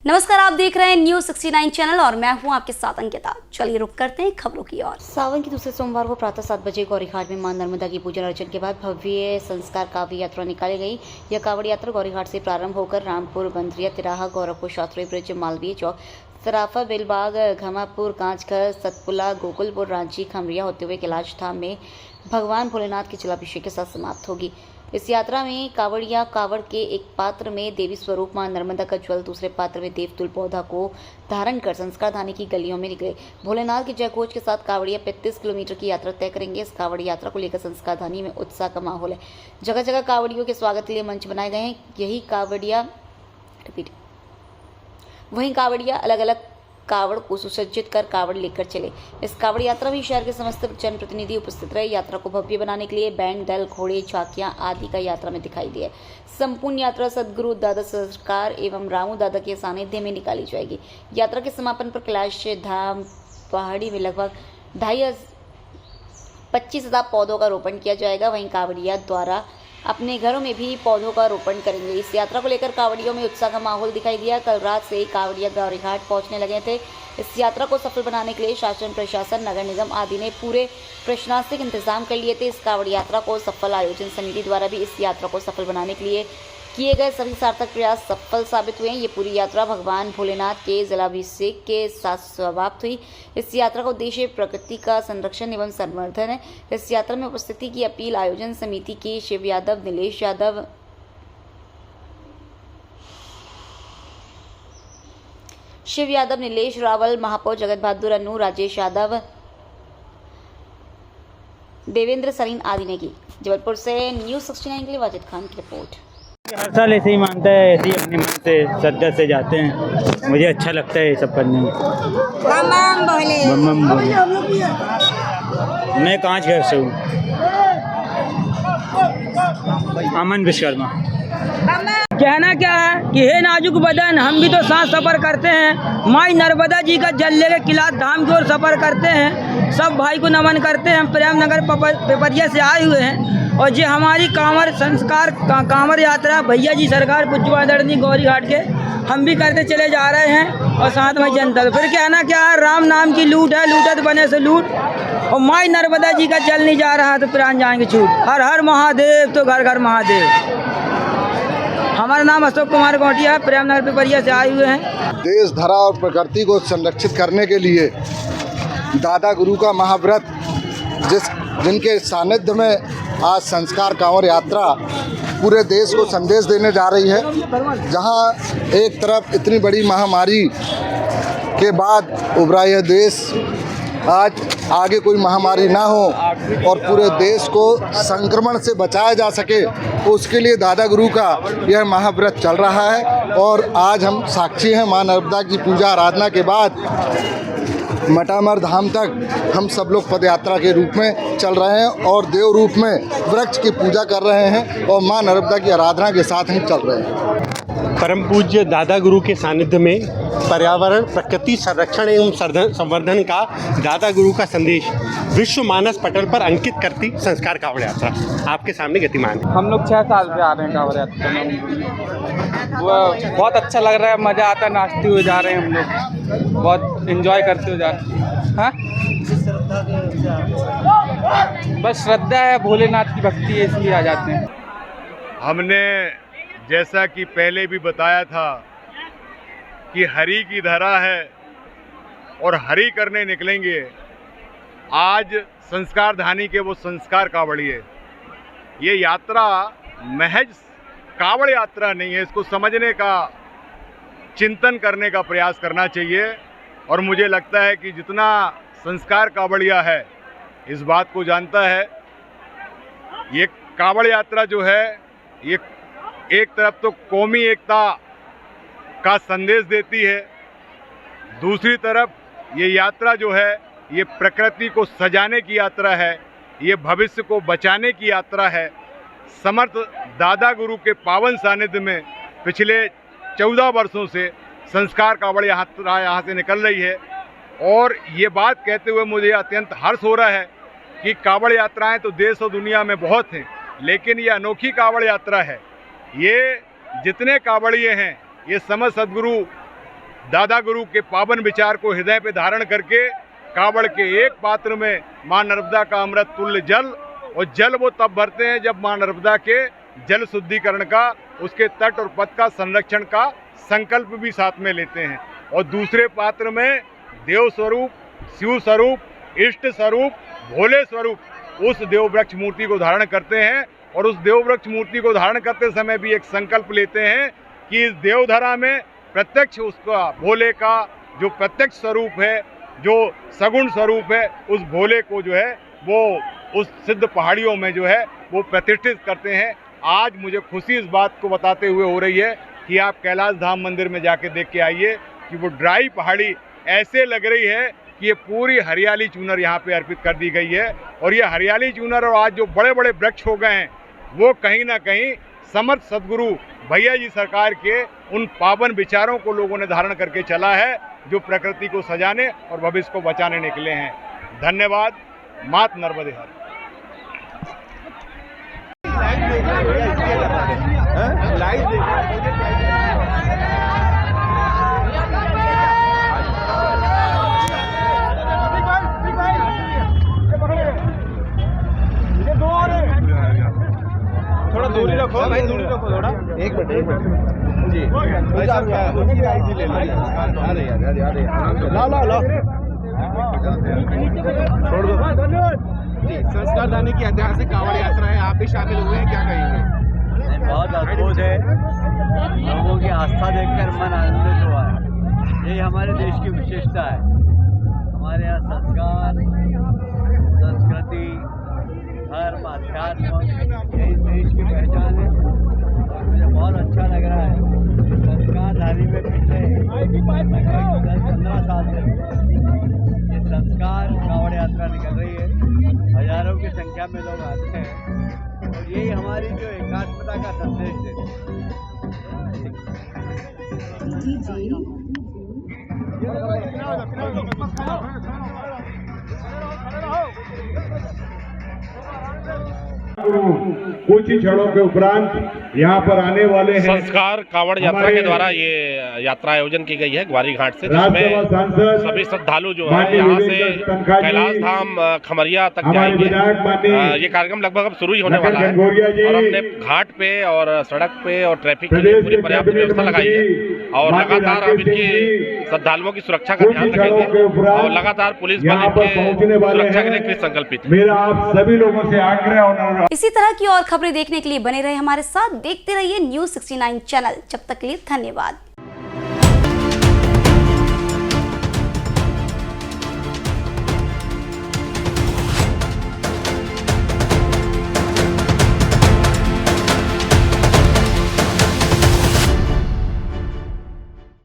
नमस्कार, आप देख रहे हैं न्यूज़ 69 चैनल और मैं हूं आपके साथ अंकिता। चलिए रुक करते हैं खबरों की ओर। सावन के दूसरे सोमवार को प्रातः 7 बजे गौरीघाट में मां नर्मदा की पूजन अर्चन के बाद भव्य संस्कार कावड़ी यात्रा निकाली गई। यह कावड़ी यात्रा गौरीघाट से प्रारंभ होकर रामपुर, बंदरिया, तिराहा, गौरवपुर, शास्त्री ब्रिज, मालवीय चौक, सराफा, बेलबाग, घमापुर, कांचघर, सतपुला, गोकुलपुर, रांची, खमरिया होते हुए कैलाश धाम में भगवान भोलेनाथ के जलाभिषेक के साथ समाप्त होगी। इस यात्रा में कावड़िया कावड़ के एक पात्र में देवी स्वरूप मां नर्मदा का जल, दूसरे पात्र में देवतुल पौधा को धारण कर संस्कार धानी की गलियों में निकले। भोलेनाथ के जयघोष के साथ कावड़िया 35 किलोमीटर की यात्रा तय करेंगे। इस कावड़ी यात्रा को लेकर संस्कार धानी में उत्साह का माहौल है। जगह जगह कावड़ियों के स्वागत के लिए मंच बनाए गए हैं। वहीं कावड़िया अलग अलग कावड़ को सुसज्जित कर कावड़ लेकर चले। इस कावड़ यात्रा में शहर के समस्त जनप्रतिनिधि उपस्थित रहे। यात्रा को भव्य बनाने के लिए बैंड दल, घोड़े, झांकियां आदि का यात्रा में दिखाई दिए। संपूर्ण यात्रा सदगुरु दादा सरकार एवं रामू दादा के सानिध्य में निकाली जाएगी। यात्रा के समापन पर कैलाश धाम पहाड़ी में लगभग 25,000 पौधों का रोपण किया जाएगा। वहीं कावड़िया द्वारा अपने घरों में भी पौधों का रोपण करेंगे। इस यात्रा को लेकर कावड़ियों में उत्साह का माहौल दिखाई दिया। कल रात से ही कावड़िया गौरीघाट पहुंचने लगे थे। इस यात्रा को सफल बनाने के लिए शासन, प्रशासन, नगर निगम आदि ने पूरे प्रशासनिक इंतजाम कर लिए थे। इस कावड़ यात्रा को सफल आयोजन समिति द्वारा भी इस यात्रा को सफल बनाने के लिए किए गए सभी सार्थक प्रयास सफल साबित हुए हैं। ये पूरी यात्रा भगवान भोलेनाथ के जलाभिषेक के साथ समाप्त हुई। इस यात्रा का उद्देश्य प्रकृति का संरक्षण एवं संवर्धन है। इस यात्रा में उपस्थिति की अपील आयोजन समिति के शिव यादव, नीलेश रावल, महापौर जगत बहादुर अन्नू, राजेश यादव, देवेंद्र सरीन आदि ने की। जबलपुर से न्यूज़ 69 के लिए वाजिद खान की रिपोर्ट। हर साल ऐसे ही मानता है, ऐसे ही अपने मन से श्रद्धा से जाते हैं। मुझे अच्छा लगता है ये सब करने में। बम बोले। मैं कांचघर से हूँ। अमन विश्वकर्मा। कहना क्या है कि हे नाजुक बदन, हम भी तो साथ सफ़र करते हैं। माई नर्मदा जी का जल लेके किला धाम की ओर सफ़र करते हैं। सब भाई को नमन करते हैं। हम प्रेमनगर पेपरिया से आए हुए हैं और ये हमारी कांवर संस्कार कांवर यात्रा भैया जी सरकार पुजवादरनी गौरीघाट के हम भी करते चले जा रहे हैं और साथ में जनता। फिर कहना क्या है, राम नाम की लूट है, लूटत बने से लूट। और माई नर्मदा जी का जल नहीं जा रहा तो प्राण जाएंगे छूट। हर हर महादेव तो घर घर महादेव। हमारा नाम अशोक कुमार गोटिया, प्रेमनगर पिपरिया से आए हुए हैं। देश, धरा और प्रकृति को संरक्षित करने के लिए दादा गुरु का महाव्रत जिनके सानिध्य में आज संस्कार कांवर यात्रा पूरे देश को संदेश देने जा रही है। जहां एक तरफ इतनी बड़ी महामारी के बाद उभरा यह देश आज आगे कोई महामारी ना हो और पूरे देश को संक्रमण से बचाया जा सके, तो उसके लिए दादा गुरु का यह महाव्रत चल रहा है। और आज हम साक्षी हैं, मां नर्मदा की पूजा आराधना के बाद मटामर धाम तक हम सब लोग पदयात्रा के रूप में चल रहे हैं और देव रूप में वृक्ष की पूजा कर रहे हैं और मां नर्मदा की आराधना के साथ हम चल रहे हैं। परम पूज्य दादा गुरु के सानिध्य में पर्यावरण, प्रकृति संरक्षण एवं संवर्धन का दादा गुरु का संदेश विश्व मानस पटल पर अंकित करती संस्कार कांवड़ यात्रा आपके सामने गतिमान है। हम लोग 6 साल से आ रहे हैं कांवड़ यात्रा में। वो बहुत अच्छा लग रहा है, मज़ा आता है। नाचते हुए जा रहे हैं हम लोग, बहुत एंजॉय करते हुए जा रहे हैं। हाँ, बस श्रद्धा है, भोलेनाथ की भक्ति है, इसलिए आ जाते हैं। हमने जैसा कि पहले भी बताया था कि हरि की धरा है और हरि करने निकलेंगे। आज संस्कार धानी के वो संस्कार कावड़िए, ये यात्रा महज कावड़ यात्रा नहीं है। इसको समझने का, चिंतन करने का प्रयास करना चाहिए। और मुझे लगता है कि जितना संस्कार कावड़िया है इस बात को जानता है। ये कावड़ यात्रा जो है ये एक तरफ तो कौमी एकता का संदेश देती है, दूसरी तरफ ये यात्रा जो है ये प्रकृति को सजाने की यात्रा है, ये भविष्य को बचाने की यात्रा है। समर्थ दादा गुरु के पावन सानिध्य में पिछले 14 वर्षों से संस्कार कांवड़ यात्रा यहाँ से निकल रही है। और ये बात कहते हुए मुझे अत्यंत हर्ष हो रहा है कि कांवड़ यात्राएं तो देश और दुनिया में बहुत हैं, लेकिन ये अनोखी कांवड़ यात्रा है। ये जितने कांवड़िए हैं ये समस्त सदगुरु दादा गुरु के पावन विचार को हृदय पे धारण करके कावड़ के एक पात्र में माँ नर्मदा का अमृत तुल्य जल, और जल वो तब भरते हैं जब माँ नर्मदा के जल शुद्धिकरण का, उसके तट और पथ का संरक्षण का संकल्प भी साथ में लेते हैं। और दूसरे पात्र में देव स्वरूप, शिव स्वरूप, इष्ट स्वरूप, भोले स्वरूप उस देव वृक्ष मूर्ति को धारण करते हैं। और उस देव वृक्ष मूर्ति को धारण करते समय भी एक संकल्प लेते हैं कि इस देवधरा में प्रत्यक्ष उसका भोले का जो प्रत्यक्ष स्वरूप है, जो सगुण स्वरूप है, उस भोले को जो है वो उस सिद्ध पहाड़ियों में जो है वो प्रतिष्ठित करते हैं। आज मुझे खुशी इस बात को बताते हुए हो रही है कि आप कैलाश धाम मंदिर में जाके देख के आइए कि वो ड्राई पहाड़ी ऐसे लग रही है कि ये पूरी हरियाली चूनर यहाँ पे अर्पित कर दी गई है। और ये हरियाली चूनर और आज जो बड़े बड़े वृक्ष हो गए हैं वो कहीं ना कहीं समर्थ सदगुरु भैया जी सरकार के उन पावन विचारों को लोगों ने धारण करके चला है, जो प्रकृति को सजाने और भविष्य को बचाने निकले हैं। धन्यवाद। मात नर्मदे हर। थोड़ा दूरी रखो भाई, दूरी रखो थोड़ा। एक मिनट जी भाई साहब, ले लो छोड़ दो जी। संस्कार दानी की ऐतिहासिक कांवड़ यात्रा है, आप भी शामिल हुए हैं, क्या कहेंगे? बहुत अद्भुत है, लोगों की आस्था देखकर मन आनंदित हुआ है। यही हमारे देश की विशेषता है। हमारे यहाँ संस्कार, संस्कृति, धर्म, अध्यात्म यही देश की पहचान है। और मुझे बहुत अच्छा लग रहा है संस्कारधारी में पिछले 10-15 साल से ये संस्कार कांवड़ यात्रा निकल रही है। हजारों की संख्या में लोग आते हैं और यही हमारी जो एकात्मता का संदेश देते कुछ ही क्षणों के उपरांत यहाँ पर आने वाले हैं। संस्कार कांवड़ यात्रा के द्वारा ये यात्रा आयोजन की गई है ग्वारी घाट से, जिसमें सभी श्रद्धालु जो है यहाँ से कैलाश धाम खमरिया तक जाएंगे। ये कार्यक्रम लगभग अब शुरू ही होने वाला है और हमने घाट पे और सड़क पे और ट्रैफिक के लिए पूरी पर्याप्त व्यवस्था लगाई है और लगातार हम इनकी श्रद्धालुओं की सुरक्षा का ध्यान रखेंगे और लगातार पुलिस बल इनके सुरक्षा के लिए कृत संकल्पित है। मेरा आप सभी लोगों से आग्रह और इसी तरह की और खबरें देखने के लिए बने रहे हमारे साथ, देखते रहिए News 69 चैनल। जब तक के लिए धन्यवाद।